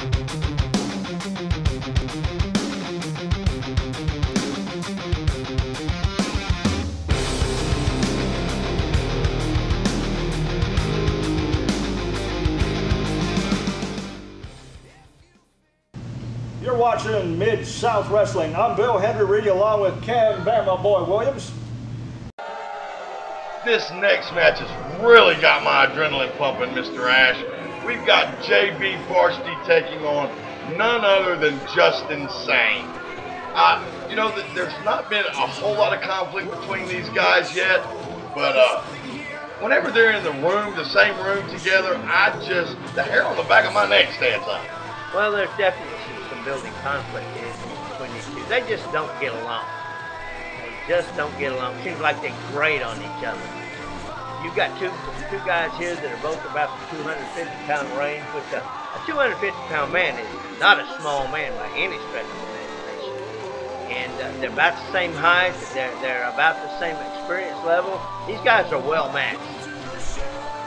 You're watching Mid-South Wrestling. I'm Bill Henry Reed along with Ken Bama Boy Williams. This next match has really got my adrenaline pumping, Mr. Ash. We've got JB Varsity taking on none other than Justin Sane. You know, there's not been a whole lot of conflict between these guys yet, but whenever they're in the room, the same room together, the hair on the back of my neck stands up. Well, there's definitely some building conflict between these two. They just don't get along. They just don't get along. Seems like they grate on each other. You've got two guys here that are both about the 250-pound range, which a 250-pound man is not a small man by any stretch of the imagination. And they're about the same height. They're about the same experience level. These guys are well matched.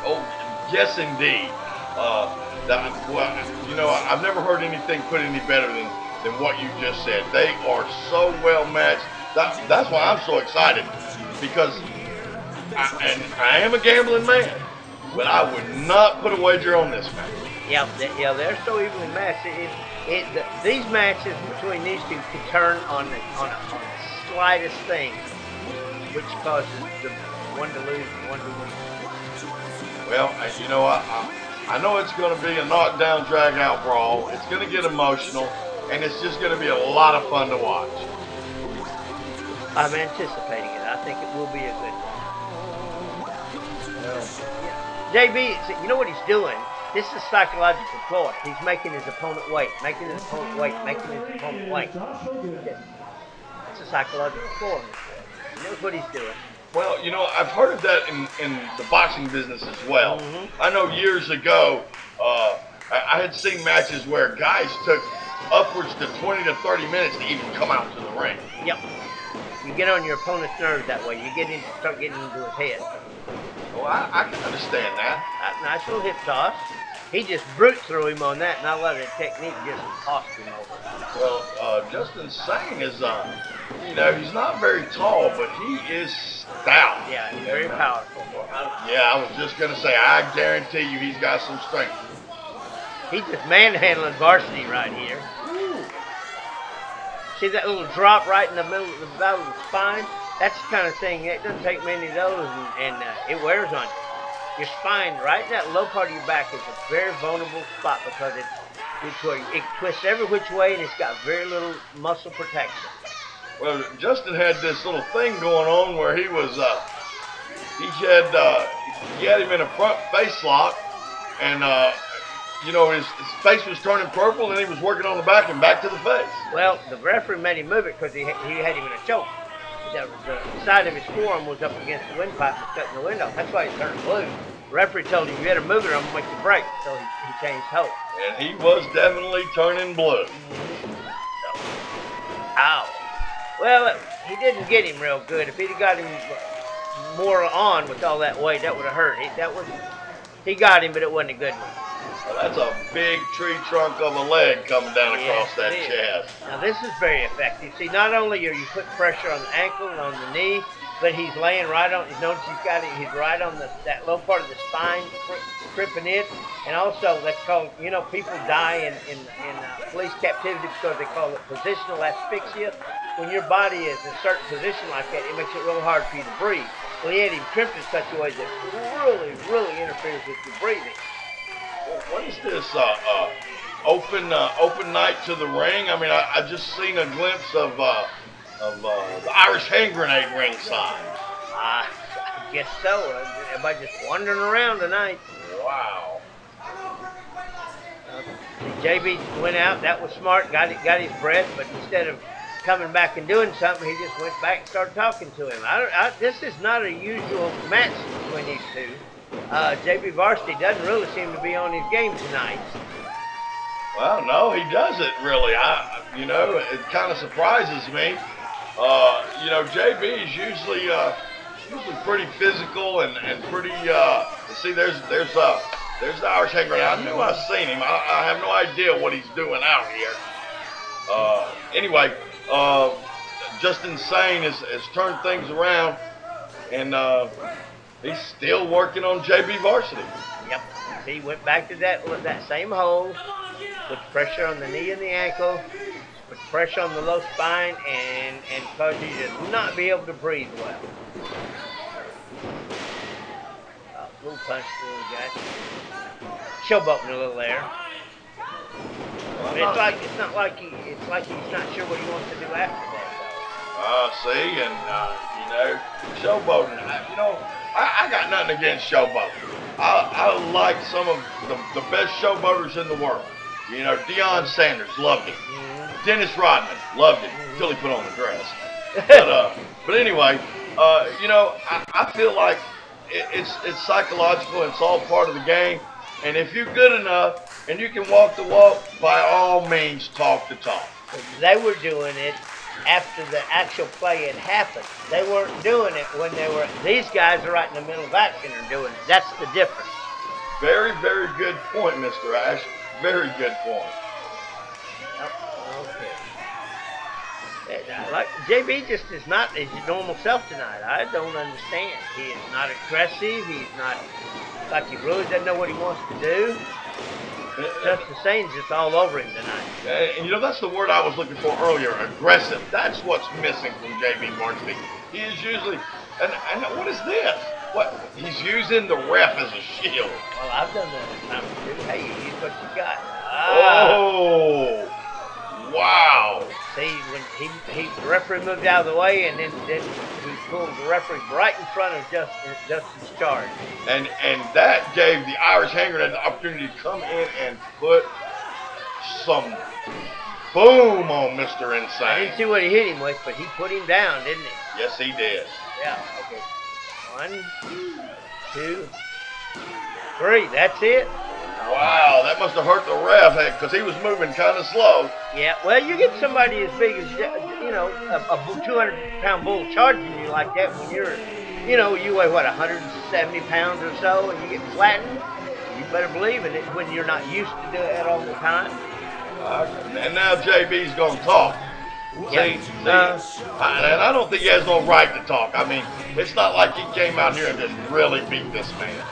Oh, yes, indeed. Well, you know, I've never heard anything put any better than what you just said. They are so well matched. That's why I'm so excited, because I am a gambling man, but I would not put a wager on this match. Yeah, they're so evenly matched. These matches between these two could turn on the slightest thing, which causes the one to lose and one to win. Well, you know, I know it's going to be a knockdown, drag-out brawl. It's going to get emotional, and it's just going to be a lot of fun to watch. I'm anticipating it. I think it will be a good one. JB, you know what he's doing? This is psychological ploy. He's making his opponent wait, making his opponent wait, making his opponent wait. It's a psychological ploy. He knows what he's doing. Well, you know, I've heard of that in the boxing business as well. Mm-hmm. I know years ago, I had seen matches where guys took upwards to 20 to 30 minutes to even come out to the ring. Yep. You get on your opponent's nerves that way. You start getting into his head. Well, I can understand that. Nice little hip toss. He just brute threw him on that, and I let the technique just tossed him over. Well, Justin Sane is, you know, he's not very tall, but he is stout. Yeah, he's very powerful. Yeah, I was just going to say, I guarantee you he's got some strength. He's just manhandling Varsity right here. Ooh. See that little drop right in the middle of the spine? That's the kind of thing, it doesn't take many of those, and it wears on you. Your spine, right in that low part of your back, is a very vulnerable spot because it twists every which way and it's got very little muscle protection. Well, Justin had this little thing going on where he was, he had him in a front face lock, and you know, his face was turning purple, and he was working on the back and back to the face. Well, the referee made him move it because he had him in a choke. The side of his forearm was up against the windpipe and cutting the wind off. That's why he turned blue. The referee told him, you better move it or I'm going to make you break. So he changed hope. And he was definitely turning blue. So, ow. Well, he didn't get him real good. If he'd have got him more on with all that weight, that would have hurt. He got him, but it wasn't a good one. Well, that's a big tree trunk of a leg coming down across that chest. Now, this is very effective. See, not only are you putting pressure on the ankle and on the knee, but he's laying right on, notice he's right on that low part of the spine, crimping it. And also, that's called, you know, people die in police captivity because they call it positional asphyxia. When your body is in a certain position like that, it makes it real hard for you to breathe. Well, he had him crimped in such a way that really, really interferes with your breathing. What is this, open night to the ring? I mean, I just seen a glimpse of the Irish hand grenade ringside. I guess so. Everybody just wandering around tonight. Wow. JB went out. That was smart. Got his breath, but instead of coming back and doing something, he just went back and started talking to him. This is not a usual match between these two. JB Varsity doesn't really seem to be on his game tonight. Well, no, he doesn't really. You know, it kind of surprises me. You know, JB is usually pretty physical and pretty. See, there's There's the Irish Hanger. I knew I seen him. I have no idea what he's doing out here. Anyway, Just Insane has turned things around, and he's still working on JB Varsity. Yep. He went back to that same hole, put pressure on the knee and the ankle, put pressure on the low spine, and caused you to not be able to breathe well. Little punch to the guy. Showboating a little there. But it's like he's not sure what he wants to do after that. See, and showboating. I got nothing against showboating. I like some of the best showboaters in the world. Deion Sanders loved it. Dennis Rodman loved it until he put on the dress. But anyway, I feel like it's psychological. It's all part of the game. And if you're good enough and you can walk the walk, by all means, talk the talk. They were doing it after the actual play had happened. They weren't doing it when they were. These guys are right in the middle of action and doing it. That's the difference. Very, very good point, Mr. Ash. Very good point. Okay. Like JB just is not his normal self tonight. I don't understand. He is not aggressive. He's not like he really doesn't know what he wants to do. Just the same, just all over him tonight. And that's the word I was looking for earlier, aggressive. That's what's missing from JB Varsity. He is usually, and what is this? What? He's using the ref as a shield. Well, I've done that a time too. Hey, you use what you got. Oh, wow. See, when the referee moved out of the way, and then he pulled the referee right in front of Justin's charge. And that gave the Irish Hanger the opportunity to come in and put some boom on Mr. Insane. I didn't see what he hit him with, but he put him down, didn't he? Yes, he did. Yeah, okay. 1, 2, 3. That's it. Wow, that must have hurt the ref because he was moving kind of slow. Yeah, well, you get somebody as big as, a 200-pound bull charging you like that when you're, you weigh, 170 pounds or so, and you get flattened, you better believe in it when you're not used to doing it all the time. And now JB's going to talk. Yeah. And I don't think he has no right to talk. I mean, it's not like he came out here and just really beat this man.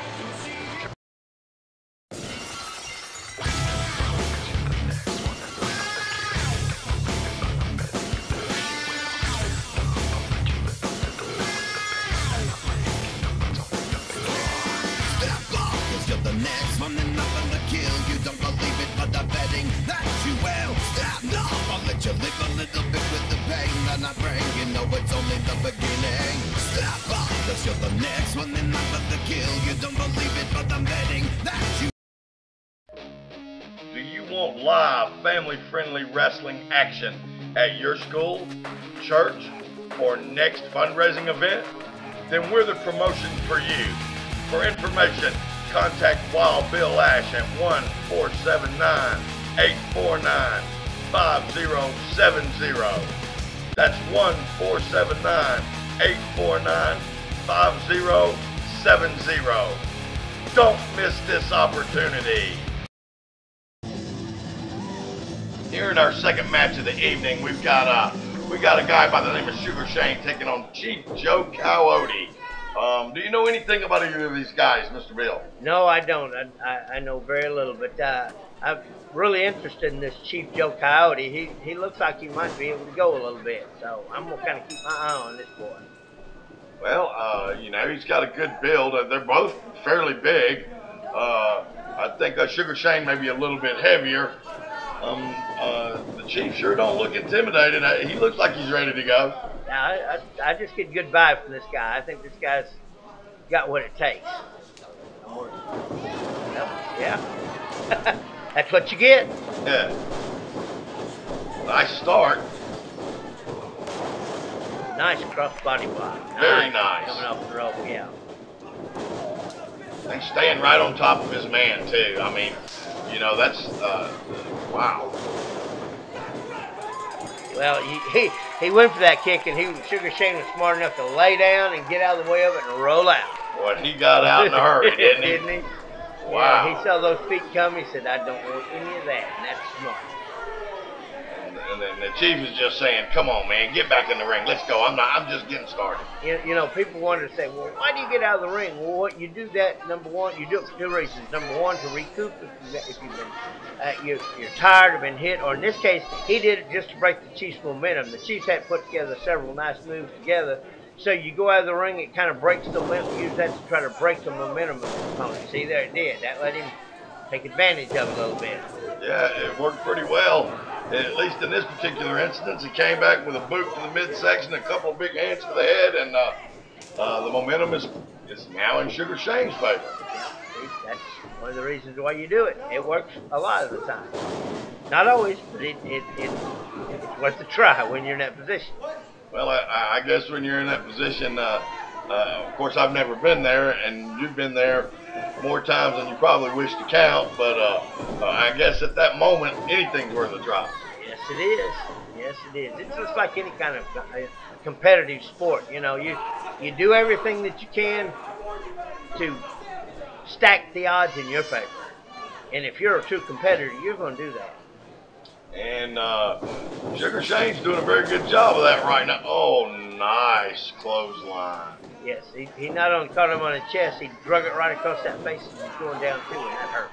Do you want live, family-friendly wrestling action at your school, church, or next fundraising event? Then we're the promotion for you. For information, contact Wild Bill Ash at 1-479-849-5070. That's 1-479-849-5070. Don't miss this opportunity. Here in our second match of the evening, we've got a guy by the name of Sugar Shane taking on Chief Joe Coyote. Do you know anything about either of these guys, Mr. Bill? No, I don't. I know very little, but I'm really interested in this Chief Joe Coyote. He looks like he might be able to go a little bit, so I'm going to kind of keep my eye on this boy. Well, he's got a good build. They're both fairly big. I think Sugar Shane may be a little bit heavier. The Chief sure don't look intimidated. He looks like he's ready to go. I just get good vibe from this guy. I think this guy's got what it takes. Yeah. That's what you get. Yeah. Nice start. Nice cross body block. Very nice. Coming off the rope, yeah. And staying right on top of his man, too. I mean, that's, wow. Well, he went for that kick, and Sugar Shane was smart enough to lay down and get out of the way of it and roll out. Boy, he got out in a hurry, didn't he? Wow. Yeah, he saw those feet come. He said, I don't want any of that. And that's smart. And then the chief is just saying, come on, man, get back in the ring. Let's go. I'm just getting started. You know, people wonder, say, well, why do you get out of the ring? Well, what you do that, number one, you do it for two reasons. Number one, to recoup if you've been, you're tired or been hit. Or in this case, he did it just to break the Chiefs' momentum. The Chiefs had put together several nice moves together. So you go out of the ring, it kind of breaks the momentum. Use that to try to break the momentum of the opponent. See, there it did. That let him take advantage of it a little bit. Yeah, it worked pretty well. At least in this particular instance, he came back with a boot to the midsection, a couple of big hands to the head, and the momentum is now in Sugar Shane's favor. That's one of the reasons why you do it. It works a lot of the time. Not always, but it's worth a try when you're in that position. Well, I guess when you're in that position, of course, I've never been there, and you've been there more times than you probably wish to count, but I guess at that moment, anything's worth a try. Yes, it is. Yes, it is. It's just like any kind of competitive sport. You know, you do everything that you can to stack the odds in your favor. And if you're a true competitor, you're going to do that. And Sugar Shane's doing a very good job of that right now. Oh, nice clothesline. Yes, he not only caught him on the chest, he drug it right across that face and he's going down too, and that hurts.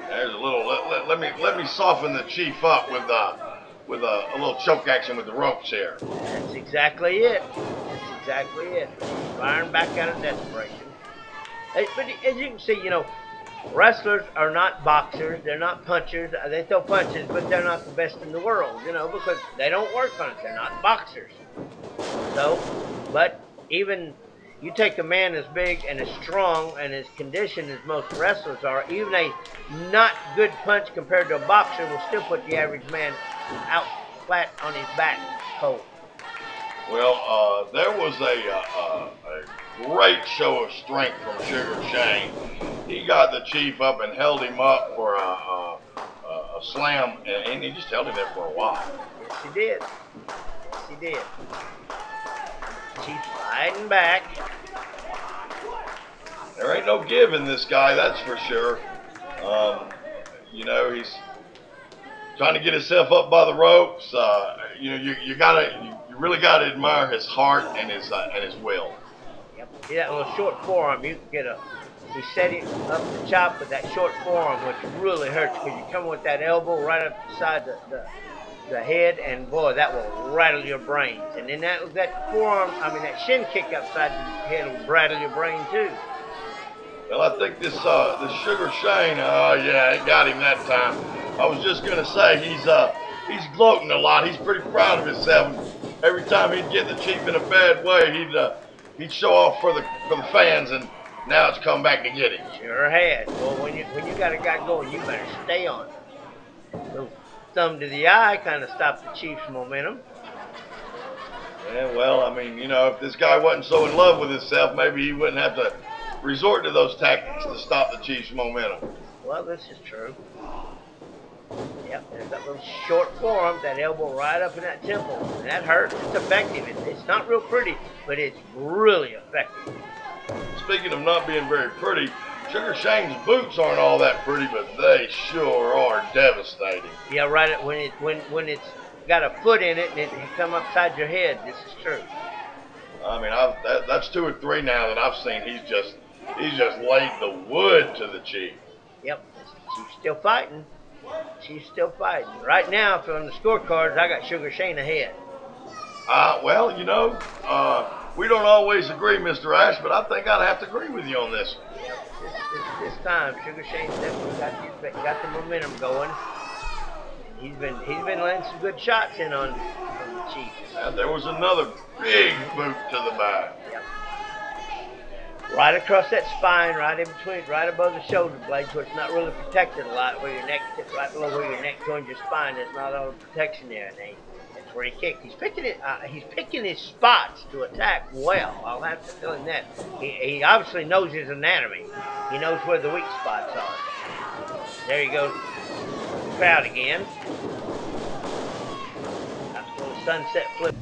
There's a little. Let me soften the chief up with a little choke action with the ropes here. That's exactly it. That's exactly it. Firing back out of desperation. But as you can see, you know, wrestlers are not boxers. They're not punchers. They throw punches, but they're not the best in the world, you know, because they don't work on it. They're not boxers. So, but even you take a man as big and as strong and as conditioned as most wrestlers are, even a not good punch compared to a boxer will still put the average man out flat on his back cold. Well, there was a great show of strength from Sugar Shane. He got the chief up and held him up for a slam, and he just held him there for a while. Yes, he did. Yes, he did. Chief's sliding back. There ain't no giving this guy, that's for sure. You know, he's trying to get himself up by the ropes. You know, you really gotta admire his heart and his will. Yep. See that little short forearm? You can get he set him up the chop with that short forearm, which really hurts because you come with that elbow right up beside the head, and boy, that will rattle your brains. And then that forearm, that shin kick upside the head will rattle your brain too. Well, I think this Sugar Shane, yeah, it got him that time. I was just gonna say he's gloating a lot. He's pretty proud of himself. Every time he'd get the chief in a bad way, he'd show off for the fans, and now it's come back to get him. Sure has. Well, when you got a guy going, you better stay on it. Little thumb to the eye kind of stopped the Chiefs' momentum. Yeah, well, you know, if this guy wasn't so in love with himself, maybe he wouldn't have to resort to those tactics to stop the Chiefs' momentum. Well, this is true. Yep, there's that little short forearm, that elbow right up in that temple. And that hurts. It's effective. It's not real pretty, but it's really effective. Speaking of not being very pretty, Sugar Shane's boots aren't all that pretty, but they sure are devastating. Yeah, right. When it's got a foot in it and it come upside your head, this is true. That's 2 or 3 now that I've seen. He's just laid the wood to the Chief. Yep, Chief's still fighting. Chief's still fighting. Right now, from the scorecards, I got Sugar Shane ahead. Well, you know, we don't always agree, Mr. Ash, but I think I'd have to agree with you on this. Yep, this time, Sugar Shane's definitely got the momentum going. He's been landing some good shots in on the Chief. There was another big boot to the back. Yep. Right across that spine, right in between, right above the shoulder blades, where it's not really protected a lot, where your neck sits right below where your neck joins your spine. There's not all the protection there, and that's where he kicked. He's picking his spots to attack well. I'll have to tell him that. He obviously knows his anatomy. He knows where the weak spots are. There he goes. Crowd again. That's a little sunset flip.